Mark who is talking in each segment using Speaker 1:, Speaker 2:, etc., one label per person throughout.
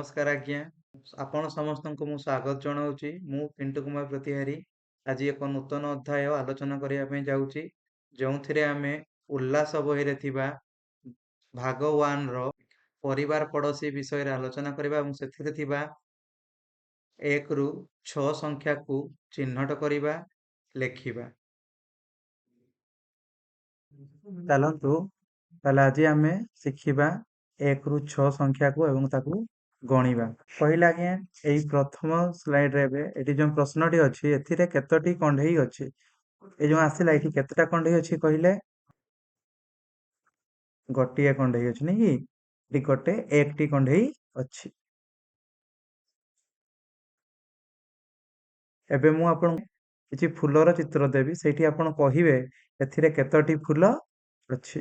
Speaker 1: ନମସ୍କାର ଆଜ୍ଞା। ଆପଣ ସମସ୍ତଙ୍କୁ ମୁଁ ସ୍ୱାଗତ ଜଣାଉଛି। ମୁଁ ପିଣ୍ଟୁ କୁମାର ପ୍ରତିହାରୀ। ଆଜି ଏକ ନୂତନ ଅଧ୍ୟାୟ ଆଲୋଚନା କରିବା ପାଇଁ ଯାଉଛି, ଯେଉଁଥିରେ ଆମେ ଉଲ୍ଲାସ ବହିରେ ଥିବା ଭାଗ 1ର ପରିବାର ପଡ଼ୋଶୀ ବିଷୟରେ ଆଲୋଚନା କରିବା ଏବଂ ସେଥିରେ ଥିବା 1ରୁ 6 ସଂଖ୍ୟାକୁ ଚିହ୍ନଟ କରିବା, ଲେଖିବା। ଚାଲନ୍ତୁ ତାହେଲେ ଆଜି ଆମେ ଶିଖିବା 1ରୁ 6 ସଂଖ୍ୟାକୁ ଏବଂ ତାକୁ ଗଣିବା। କହିଲେ ଆଜ୍ଞା, ଏଇ ପ୍ରଥମ ସ୍ଲାଇଡରେ ଏବେ ଏଠି ଯେଉଁ ପ୍ରଶ୍ନଟି ଅଛି ଏଥିରେ କେତୋଟି କଣ୍ଢେଇ ଅଛି? ଏ ଯେଉଁ ଆସିଲା ଏଠି କେତେଟା କଣ୍ଢେଇ ଅଛି କହିଲେ? ଗୋଟିଏ କଣ୍ଢେଇ ଅଛି ନାଇଁ କି? ଏଠି ଗୋଟେ 1ଟି କଣ୍ଢେଇ ଅଛି। ଏବେ ମୁଁ ଆପଣଙ୍କୁ କିଛି ଫୁଲର ଚିତ୍ର ଦେବି, ସେଇଠି ଆପଣ କହିବେ ଏଥିରେ କେତୋଟି ଫୁଲ ଅଛି।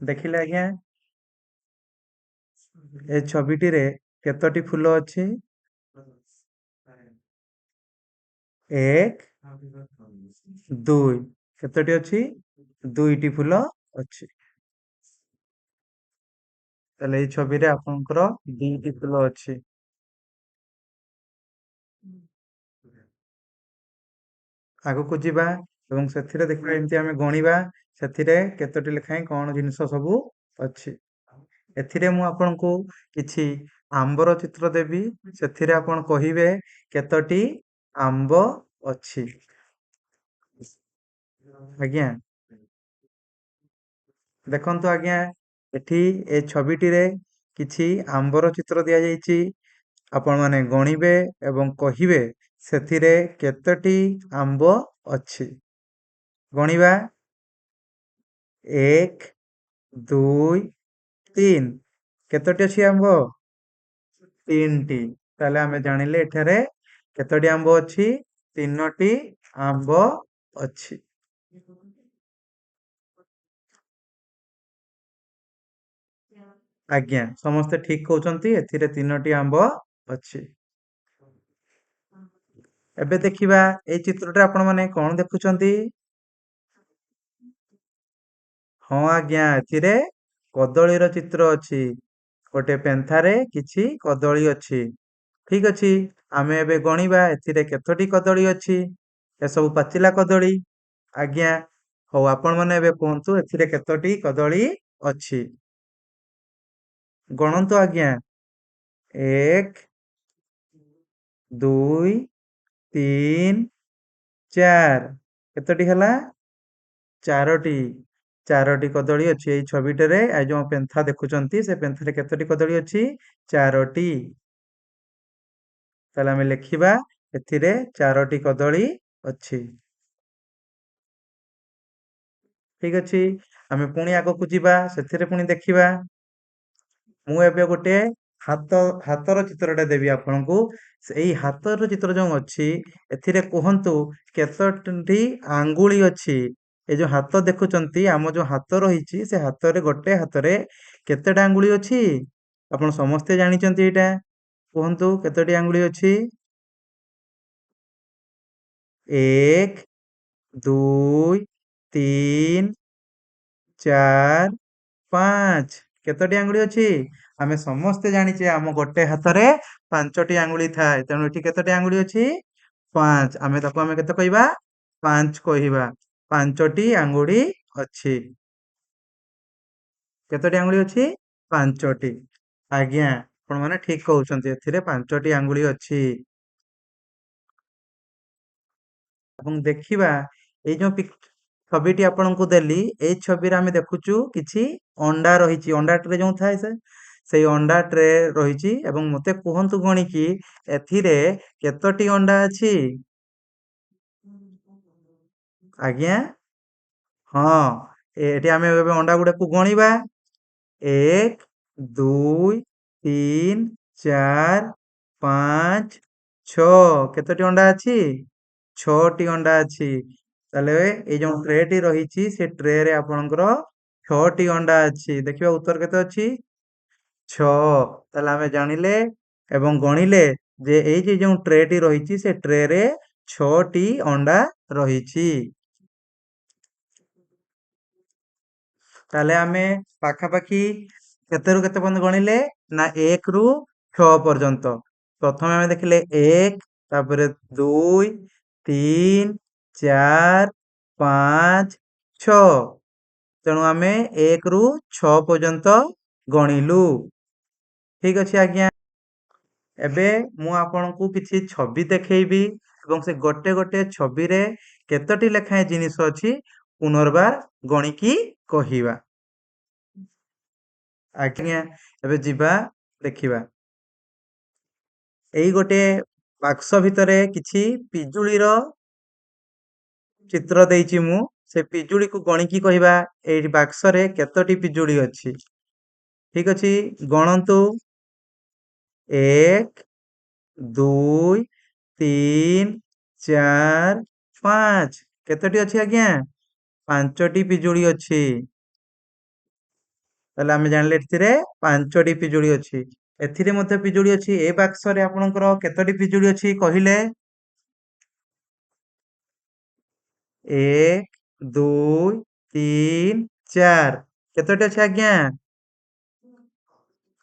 Speaker 1: ଦେଖିଲେ ଆଜ୍ଞା, ଏ ଛବିଟିରେ କେତୋଟି ଫୁଲ ଅଛି? 1, 2। କେତୋଟି ଅଛି? 2ଟି ଫୁଲ ଅଛି। ତାହେଲେ ଏଇ ଛବିରେ ଆପଣଙ୍କର 2ଟି ଫୁଲ ଅଛି। ଆଗକୁ ଯିବା ଏବଂ ସେଥିରେ ଦେଖିବା ଏମିତି ଆମେ ଗଣିବା, ସେଥିରେ କେତୋଟି ଲେଖାଏଁ କଣ ଜିନିଷ ସବୁ ଅଛି। ଏଥିରେ ମୁଁ ଆପଣଙ୍କୁ କିଛି ଆମ୍ବର ଚିତ୍ର ଦେବି, ସେଥିରେ ଆପଣ କହିବେ କେତୋଟି ଆମ୍ବ ଅଛି। ଆଜ୍ଞା, ଦେଖନ୍ତୁ ଆଜ୍ଞା, ଏଠି ଏ ଛବିଟିରେ କିଛି ଆମ୍ବର ଚିତ୍ର ଦିଆଯାଇଛି। ଆପଣମାନେ ଗଣିବେ ଏବଂ କହିବେ ସେଥିରେ କେତୋଟି ଆମ୍ବ ଅଛି। ଗଣିବା 1, 2, 3। କେତୋଟି ଅଛି ଆମ୍ବ? 3ଟି। ତାହେଲେ ଆମେ ଜାଣିଲେ ଏଠାରେ କେତୋଟି ଆମ୍ବ ଅଛି? 3ଟି ଆମ୍ବ ଅଛି। ଆଜ୍ଞା, ସମସ୍ତେ ଠିକ କହୁଛନ୍ତି, ଏଥିରେ 3ଟି ଆମ୍ବ ଅଛି। ଏବେ ଦେଖିବା ଏଇ ଚିତ୍ରଟା ଆପଣମାନେ କଣ ଦେଖୁଛନ୍ତି? ହଁ ଆଜ୍ଞା, ଏଥିରେ କଦଳୀର ଚିତ୍ର ଅଛି। ଗୋଟେ ପେନ୍ଥାରେ କିଛି କଦଳୀ ଅଛି। ଠିକ ଅଛି, ଆମେ ଏବେ ଗଣିବା ଏଥିରେ କେତୋଟି କଦଳୀ ଅଛି? ଏସବୁ ପାଚିଲା କଦଳୀ। ଆଜ୍ଞା, ହଉ ଆପଣମାନେ ଏବେ କୁହନ୍ତୁ ଏଥିରେ କେତୋଟି କଦଳୀ ଅଛି? ଗଣନ୍ତୁ ଆଜ୍ଞା। 1, 2, 3, 4। କେତୋଟି ହେଲା? 4ଟି। 4ଟି କଦଳୀ ଅଛି ଏଇ ଛବିଟାରେ। ଏ ଯୋଉ ପେନ୍ଥା ଦେଖୁଛନ୍ତି ସେ ପେନ୍ଥାରେ କେତୋଟି କଦଳୀ ଅଛି? 4ଟି। ତାହେଲେ ଆମେ ଲେଖିବା ଏଥିରେ 4ଟି କଦଳୀ ଅଛି। ଠିକ ଅଛି, ଆମେ ପୁଣି ଆଗକୁ ଯିବା, ସେଥିରେ ପୁଣି ଦେଖିବା। ମୁଁ ଏବେ ଗୋଟେ ହାତର ଚିତ୍ରଟା ଦେବି ଆପଣଙ୍କୁ। ଏଇ ହାତର ଚିତ୍ର ଯୋଉ ଅଛି ଏଥିରେ କୁହନ୍ତୁ କେତୋଟି ଆଙ୍ଗୁଳି ଅଛି? ଏ ଯୋଉ ହାତ ଦେଖୁଛନ୍ତି, ଆମ ଯୋଉ ହାତ ରହିଛି ସେ ହାତରେ ଗୋଟେ ହାତରେ କେତେଟା ଆଙ୍ଗୁଳି ଅଛି? ଆପଣ ସମସ୍ତେ ଜାଣିଛନ୍ତି ଏଇଟା। କୁହନ୍ତୁ କେତୋଟି ଆଙ୍ଗୁଳି ଅଛି? 1, 2, 3, 4, 5। କେତୋଟି ଆଙ୍ଗୁଳି ଅଛି? ଆମେ ସମସ୍ତେ ଜାଣିଛେ ଆମ ଗୋଟେ ହାତରେ 5ଟି ଆଙ୍ଗୁଳି ଥାଏ। ତେଣୁ ଏଠି କେତୋଟି ଆଙ୍ଗୁଳି ଅଛି? 5। ଆମେ କେତେ କହିବା? 5 କହିବା। 5ଟି ଆଙ୍ଗୁଳି ଅଛି। କେତୋଟି ଆଙ୍ଗୁଳି ଅଛି? 5ଟି। ଆଜ୍ଞା, ଆପଣମାନେ ଠିକ କହୁଛନ୍ତି, ଏଥିରେ 5ଟି ଆଙ୍ଗୁଳି ଅଛି। ଏବଂ ଦେଖିବା ଏଇ ଯୋଉ ଛବିଟି ଆପଣଙ୍କୁ ଦେଲି, ଏଇ ଛବିରେ ଆମେ ଦେଖୁଛୁ କିଛି ଅଣ୍ଡା ରହିଛି। ଅଣ୍ଡା ଟ୍ରେ ଯୋଉ ଥାଏ ସେଇ ଅଣ୍ଡା ଟ୍ରେ ରହିଛି ଏବଂ ମତେ କୁହନ୍ତୁ ଗଣିକି ଏଥିରେ କେତୋଟି ଅଣ୍ଡା ଅଛି? ଆଜ୍ଞା, ହଁ, ଏଠି ଆମେ ଏବେ ଅଣ୍ଡା ଗୁଡାକୁ ଗଣିବା। 1, 2, 3, 4, 5, 6। କେତୋଟି ଅଣ୍ଡା ଅଛି? 6ଟି ଅଣ୍ଡା ଅଛି। ତାହେଲେ ଏଇ ଯୋଉ ଟ୍ରେଟି ରହିଛି ସେ ଟ୍ରେରେ ଆପଣଙ୍କର 6ଟି ଅଣ୍ଡା ଅଛି। ଦେଖିବା ଉତ୍ତର କେତେ ଅଛି? 6। ତାହେଲେ ଆମେ ଜାଣିଲେ ଏବଂ ଗଣିଲେ ଯେ ଏଇ ଯେ ଯୋଉ ଟ୍ରେଟି ରହିଛି ସେ ଟ୍ରେରେ 6ଟି ଅଣ୍ଡା ରହିଛି। ତାହେଲେ ଆମେ ପାଖାପାଖି କେତେରୁ କେତେ ପର୍ଯ୍ୟନ୍ତ ଗଣିଲେ? ନା 1 ରୁ 6 ପର୍ଯ୍ୟନ୍ତ। ପ୍ରଥମେ ଆମେ ଦେଖିଲେ 1, ତାପରେ 2, 3, 4, 5, 6। ତେଣୁ ଆମେ 1 ରୁ 6 ପର୍ଯ୍ୟନ୍ତ ଗଣିଲୁ। ଠିକ ଅଛି ଆଜ୍ଞା। ଏବେ ମୁଁ ଆପଣଙ୍କୁ କିଛି ଛବି ଦେଖେଇବି ଏବଂ ସେ ଗୋଟେ ଗୋଟେ ଛବିରେ କେତୋଟି ଲେଖାଏଁ ଜିନିଷ ଅଛି ପୁନର୍ବାର ଗଣିକି କହିବା। ଆଜ୍ଞା, ଏବେ ଯିବା ଦେଖିବା। ଏଇ ଗୋଟେ ବାକ୍ସ ଭିତରେ କିଛି ପିଜୁଳିର ଚିତ୍ର ଦେଇଛି ମୁଁ। ସେ ପିଜୁଳିକୁ ଗଣିକି କହିବା ଏଇ ବାକ୍ସରେ କେତୋଟି ପିଜୁଳି ଅଛି। ଠିକ ଅଛି, ଗଣନ୍ତୁ। 1, 2, 3, 4, 5। କେତୋଟି ଅଛି ଆଜ୍ଞା? 5ଟି ପିଜୁଳି ଅଛି। ତାହେଲେ ଆମେ ଜାଣିଲେ ଏଥିରେ 5ଟି ପିଜୁଳି ଅଛି। ଏଥିରେ ମଧ୍ୟ ପିଜୁଳି ଅଛି। ଏ ବାକ୍ସରେ ଆପଣଙ୍କର କେତୋଟି ପିଜୁଳି ଅଛି କହିଲେ? 1, 2, 3, 4। କେତୋଟି ଅଛି ଆଜ୍ଞା?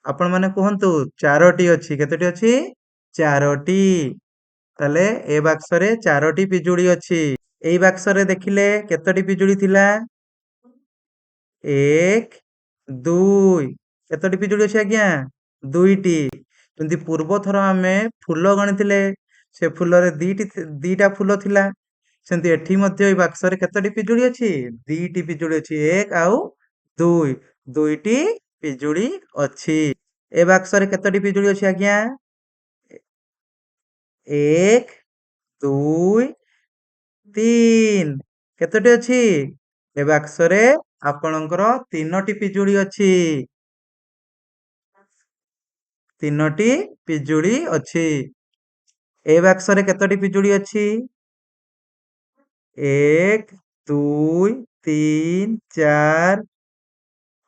Speaker 1: ଆପଣ ମାନେ କୁହନ୍ତୁ। 4ଟି ଅଛି। କେତୋଟି ଅଛି? 4ଟି। ତାହେଲେ ଏ ବାକ୍ସରେ 4ଟି ପିଜୁଳି ଅଛି। ଏଇ ବାକ୍ସରେ ଦେଖିଲେ କେତୋଟି ପିଜୁଳି ଥିଲା? 1, 2। କେତୋଟି ପିଜୁଳି ଅଛି ଆଜ୍ଞା? 2ଟି। ଯେମିତି ପୂର୍ବ ଥର ଆମେ ଫୁଲ ଗଣିଥିଲେ, ସେ ଫୁଲରେ ଦିଟା ଫୁଲ ଥିଲା। ସେମିତି ଏଠି ମଧ୍ୟ ଏଇ ବାକ୍ସରେ କେତୋଟି ପିଜୁଳି ଅଛି? 2ଟି ପିଜୁଳି ଅଛି। 1 ଆଉ 2। 2ଟି ପିଜୁଳି ଅଛି। ଏ ବାକ୍ସରେ କେତୋଟି ପିଜୁଳି ଅଛି ଆଜ୍ଞା? 1, 2, 3। କେତୋଟି ଅଛି? ଏ ବାକ୍ସରେ ଆପଣଙ୍କର 3ଟି ପିଜୁଳି ଅଛି। 3ଟି ପିଜୁଳି ଅଛି। ଏ ବାକ୍ସରେ କେତୋଟି ପିଜୁଳି ଅଛି? 1, 2, 3, 4,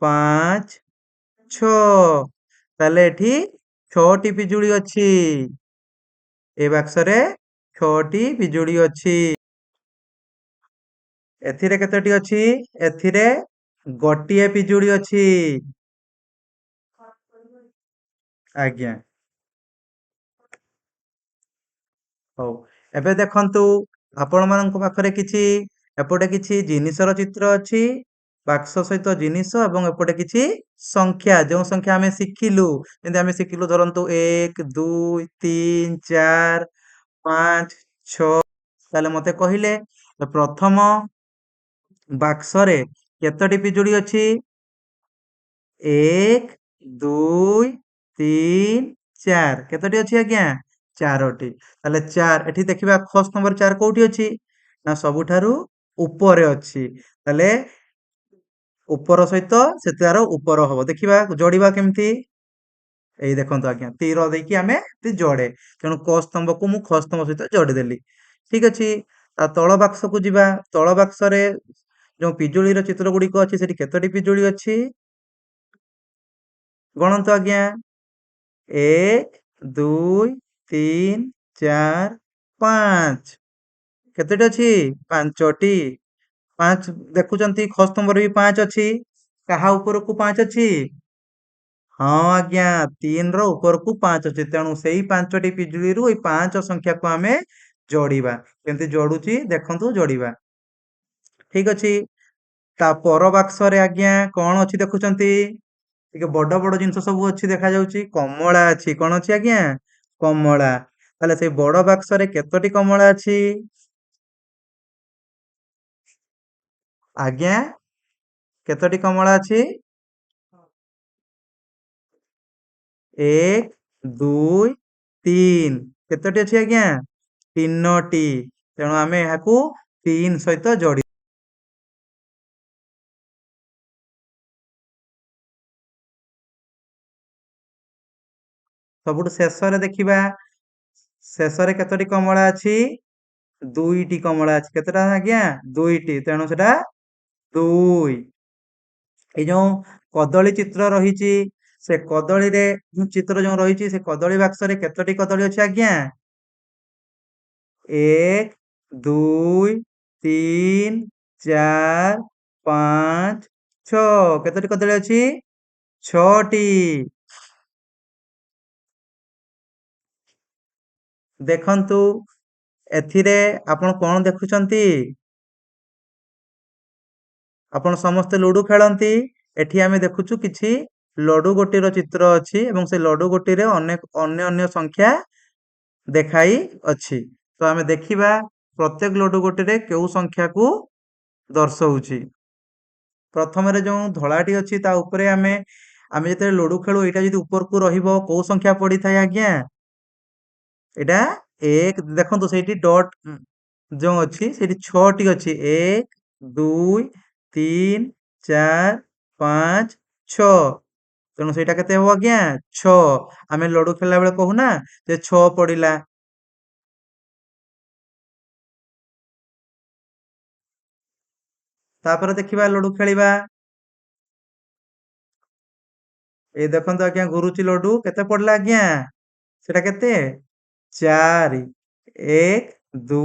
Speaker 1: 5, 6। ତାହେଲେ ଏଠି 6ଟି ପିଜୁଳି ଅଛି। ଏ ବାକ୍ସରେ 6ଟି ପିଜୁଳି ଅଛି। ଏଥିରେ କେତୋଟି ଅଛି? ଏଥିରେ ଗୋଟିଏ ପିଜୁଳି ଅଛି। ଆଜ୍ଞା। ହଉ, ଏବେ ଦେଖନ୍ତୁ ଆପଣମାନଙ୍କ ପାଖରେ କିଛି ଏପଟେ କିଛି ଜିନିଷର ଚିତ୍ର ଅଛି। ବାକ୍ସ ସହିତ ଜିନିଷ ଏବଂ ଏପଟେ କିଛି ସଂଖ୍ୟା, ଯେଉଁ ସଂଖ୍ୟା ଆମେ ଶିଖିଲୁ। ଯେମିତି ଆମେ ଶିଖିଲୁ ଧରନ୍ତୁ 1, 2, 3, 4, 5, 6। ତାହେଲେ ମତେ କହିଲେ ପ୍ରଥମ ବାକ୍ସରେ କେତୋଟି ପିଜୁଳି ଅଛି? 1, 2, 3, 4। କେତୋଟି ଅଛି ଆଜ୍ଞା? 4ଟି। ତାହେଲେ 4 ଏଠି ଦେଖିବା ଖ ନମ୍ବର 4 କୋଉଠି ଅଛି? ନା ସବୁଠାରୁ ଉପରେ ଅଛି। ତାହେଲେ ଉପର ସହିତ ସେ ତାର ଉପର ହବ। ଦେଖିବା ଯୋଡିବା କେମିତି? ଏଇ ଦେଖନ୍ତୁ ଆଜ୍ଞା, ତୀର ଦେଇକି ଆମେ ଯୋଡେ। ତେଣୁ କ ସ୍ତମ୍ଭକୁ ମୁଁ ଖ ସ୍ତମ୍ଭ ସହିତ ଯୋଡିଦେଲି। ଠିକ ଅଛି। ତା ତଳ ବାକ୍ସକୁ ଯିବା। ତଳ ବାକ୍ସରେ ଯୋଉ ପିଜୁଳିର ଚିତ୍ର ଗୁଡିକ ଅଛି ସେଠି କେତୋଟି ପିଜୁଳି ଅଛି? ଗଣନ୍ତୁ ଆଜ୍ଞା। 1, 2, 3, 4, 5। କେତୋଟି ଅଛି? 5ଟି। 5 ଦେଖୁଛନ୍ତି ଖ ସ୍ତମ୍ଭରେ ବି 5 ଅଛି। କାହା ଉପରକୁ 5 ଅଛି? ହଁ ଆଜ୍ଞା, 3 ର ଉପରକୁ 5 ଅଛି। ତେଣୁ ସେଇ 5ଟି ପିଜୁଳିରୁ ଏଇ 5 ସଂଖ୍ୟାକୁ ଆମେ ଯୋଡିବା। କେମିତି ଯୋଡୁଛି ଦେଖନ୍ତୁ ଯୋଡିବା। ଠିକ ଅଛି। ତା ପର ବାକ୍ସରେ ଆଜ୍ଞା କଣ ଅଛି ଦେଖୁଛନ୍ତି? ଟିକେ ବଡ ବଡ ଜିନିଷ ସବୁ ଅଛି ଦେଖାଯାଉଛି। କମଳା ଅଛି। କଣ ଅଛି ଆଜ୍ଞା? କମଳା। ତାହେଲେ ସେଇ ବଡ ବାକ୍ସରେ କେତୋଟି କମଳା ଅଛି? ଆଜ୍ଞା, କେତୋଟି କମଳା ଅଛି? 1, 2, 3। କେତୋଟି ଅଛି ଆଜ୍ଞା? 3ଟି। ତେଣୁ ଆମେ ଏହାକୁ 3 ସହିତ ଯୋଡି। ସବୁଠୁ ଶେଷରେ ଦେଖିବା। ଶେଷରେ କେତୋଟି କମଳା ଅଛି? 2ଟି କମଳା ଅଛି। କେତେଟା ଆଜ୍ଞା? 2ଟି। ତେଣୁ ସେଟା 2। ଏଇ ଯୋଉ କଦଳୀ ଚିତ୍ର ରହିଛି, ସେ କଦଳୀରେ ଚିତ୍ର ଯୋଉ ରହିଛି ସେ କଦଳୀ ବାକ୍ସରେ କେତୋଟି କଦଳୀ ଅଛି ଆଜ୍ଞା? 1, 2, 3, 4, 5, 6। କେତୋଟି କଦଳୀ ଅଛି? ଛଅଟି। ଦେଖନ୍ତୁ ଏଥିରେ ଆପଣ କଣ ଦେଖୁଛନ୍ତି? ଆପଣ ସମସ୍ତେ ଲୁଡୁ ଖେଳନ୍ତି। ଏଠି ଆମେ ଦେଖୁଛୁ କିଛି ଲଡୁ ଗୋଟିର ଚିତ୍ର ଅଛି ଏବଂ ସେ ଲଡୁ ଗୋଟିରେ ଅନ୍ୟ ଅନ୍ୟ ସଂଖ୍ୟା ଦେଖାଇ ଅଛି। ତ ଆମେ ଦେଖିବା ପ୍ରତ୍ୟେକ ଲଡୁ ଗୋଟିରେ କେଉଁ ସଂଖ୍ୟାକୁ ଦର୍ଶଉଛି। ପ୍ରଥମରେ ଯୋଉ ଧଳାଟି ଅଛି ତା ଉପରେ ଆମେ ଯେତେବେଳେ ଲୁଡୁ ଖେଳୁ ଏଇଟା ଯଦି ଉପରକୁ ରହିବ କୋଉ ସଂଖ୍ୟା ପଡିଥାଏ ଆଜ୍ଞା? ଏଇଟା 1 ଦେଖନ୍ତୁ ସେଇଠି ଡଟ୍ ଯୋଉ ଅଛି ସେଇଠି 6ଟି ଅଛି 1 2 3 4 5 6 ତେଣୁ ସେଇଟା କେତେ ହବ ଆଜ୍ଞା? 6 ଆମେ ଲଡୁ ଖେଳିଲା ବେଳେ କହୁନା ଯେ 6 ପଡିଲା। ତାପରେ ଦେଖିବା ଲଡୁ ଖେଳିବା। ଏଇ ଦେଖନ୍ତୁ ଆଜ୍ଞା ଘୁରୁଚି ଲଡୁ କେତେ ପଡିଲା ଆଜ୍ଞା? ସେଟା କେତେ? 4 1 2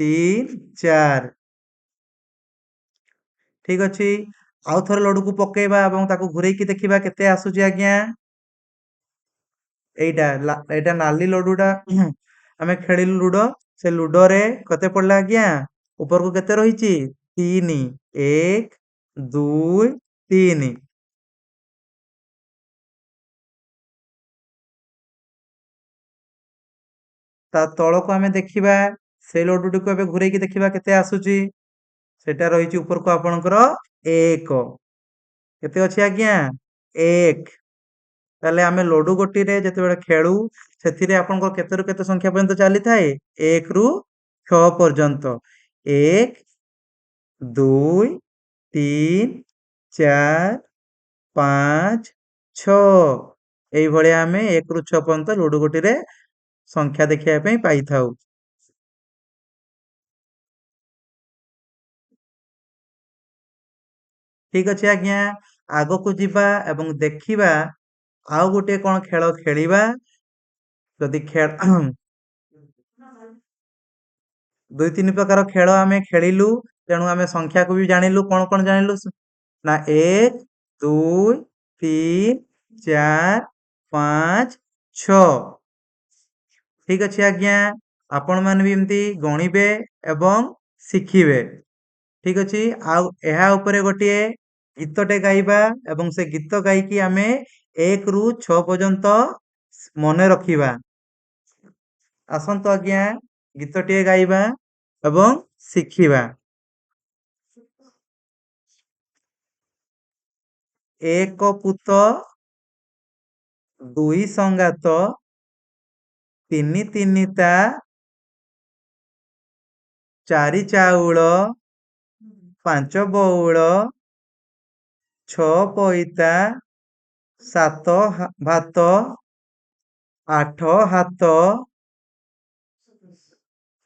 Speaker 1: 3 4 ଠିକ ଅଛି। ଆଉ ଥରେ ଲଡୁକୁ ପକେଇବା ଏବଂ ତାକୁ ଘୁରେଇକି ଦେଖିବା କେତେ ଆସୁଛି ଆଜ୍ଞା? ଏଇଟା ନାଲି ଲଡୁଟା ଆମେ ଖେଳିଲୁ ଲୁଡୋ। ସେ ଲୁଡୋରେ କେତେ ପଡିଲା ଆଜ୍ଞା? ଉପରକୁ କେତେ ରହିଛି? 3 1 2 3 ତା ତଳକୁ ଆମେ ଦେଖିବା ସେଇ ଲଡୁଟିକୁ ଏବେ ଘୁରେଇକି ଦେଖିବା କେତେ ଆସୁଛି। ସେଟା ରହିଛି ଉପରକୁ ଆପଣଙ୍କର 1 କେତେ ଅଛି ଆଜ୍ଞା? 1 ତାହେଲେ ଆମେ ଲଡୁ ଗୋଟିରେ ଯେତେବେଳେ ଖେଳୁ ସେଥିରେ ଆପଣଙ୍କର କେତେରୁ କେତେ ସଂଖ୍ୟା ପର୍ଯ୍ୟନ୍ତ ଚାଲିଥାଏ? 1 ରୁ 6 ପର୍ଯ୍ୟନ୍ତ 1 2 3 4 5 6 ଏଇଭଳିଆ ଆମେ 1 ରୁ 6 ପର୍ଯ୍ୟନ୍ତ ଲୁଡୁ ଗୋଟିରେ ସଂଖ୍ୟା ଦେଖିବା ପାଇଁ ପାଇଥାଉ। ଠିକ ଅଛି ଆଜ୍ଞା ଆଗକୁ ଯିବା ଏବଂ ଦେଖିବା ଆଉ ଗୋଟେ କଣ ଖେଳ ଖେଳିବା। ଯଦି ଦୁଇ ତିନି ପ୍ରକାର ଖେଳ ଆମେ ଖେଳିଲୁ ତେଣୁ ଆମେ ସଂଖ୍ୟାକୁ ବି ଜାଣିଲୁ କଣ କଣ ଜାଣିଲୁ ନା 1 2 3 4 5 6 ଠିକ ଅଛି ଆଜ୍ଞା ଆପଣମାନେ ବି ଏମିତି ଗଣିବେ ଏବଂ ଶିଖିବେ। ଠିକ ଅଛି ଆଉ ଏହା ଉପରେ ଗୋଟିଏ ଗୀତଟେ ଗାଇବା ଏବଂ ସେ ଗୀତ ଗାଇକି ଆମେ 1 ରୁ 6 ପର୍ଯ୍ୟନ୍ତ ମନେ ରଖିବା। ଆସନ୍ତୁ ଆଜ୍ଞା ଗୀତଟିଏ ଗାଇବା ଏବଂ ଶିଖିବା। ଏକ ପୁତ ଦୁଇ ସଙ୍ଗାତ ତିନି ତିନିତା ଚାରି ଚାଉଳ ପାଞ୍ଚ ବଉଳ ଛଅ ପଇତା ସାତ ଭାତ ଆଠ ହାତ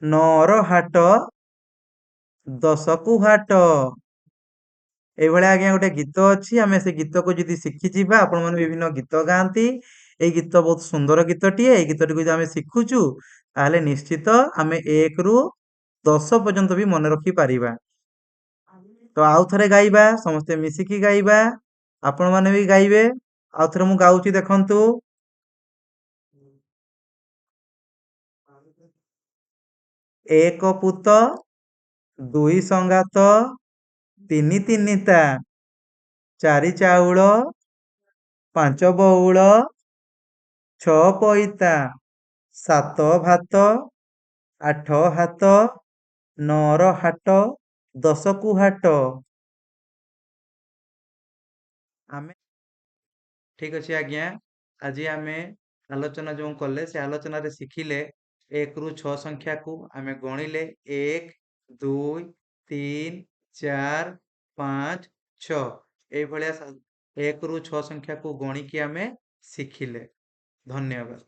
Speaker 1: ନଅର ହାଟ ଦଶକୁ ହାଟ ଏଇଭଳିଆ ଆଜ୍ଞା ଗୋଟେ ଗୀତ ଅଛି ଆମେ ସେ ଗୀତକୁ ଯଦି ଶିଖିଯିବା ଆପଣ ମାନେ ବିଭିନ୍ନ ଗୀତ ଗାଆନ୍ତି ଏଇ ଗୀତ ବହୁତ ସୁନ୍ଦର ଗୀତଟିଏ ଏଇ ଗୀତଟିକୁ ଯଦି ଆମେ ଶିଖୁଛୁ ତାହେଲେ ନିଶ୍ଚିତ ଆମେ 1 ରୁ 10 ପର୍ଯ୍ୟନ୍ତ ବି ମନେ ରଖି ପାରିବା। ତ ଆଉ ଥରେ ଗାଇବା ସମସ୍ତେ ମିଶିକି ଗାଇବା ଆପଣ ମାନେ ବି ଗାଇବେ ଆଉ ଥରେ ମୁଁ ଗାଉଛି ଦେଖନ୍ତୁ। ଏକ ପୁତ ଦୁଇ ସଙ୍ଗାତ ତିନି ତିନିତା ଚାରି ଚାଉଳ ପାଞ୍ଚ ବଉଳ ଛଅ ପଇତା ସାତ ଭାତ ଆଠ ହାତ ନଅର ହାଟ ଦଶକୁ ହାଟ ଆମେ ଠିକ ଅଛି ଆଜ୍ଞା ଆଜି ଆମେ ଆଲୋଚନା ଯୋଉ କଲେ ସେ ଆଲୋଚନାରେ ଶିଖିଲେ 1 ରୁ 6 ସଂଖ୍ୟାକୁ ଆମେ ଗଣିଲେ 1 2 3 4 5 6 ଏଇଭଳିଆ 1 ରୁ 6 ସଂଖ୍ୟାକୁ ଗଣିକି ଆମେ ଶିଖିଲେ। ଧନ୍ୟବାଦ।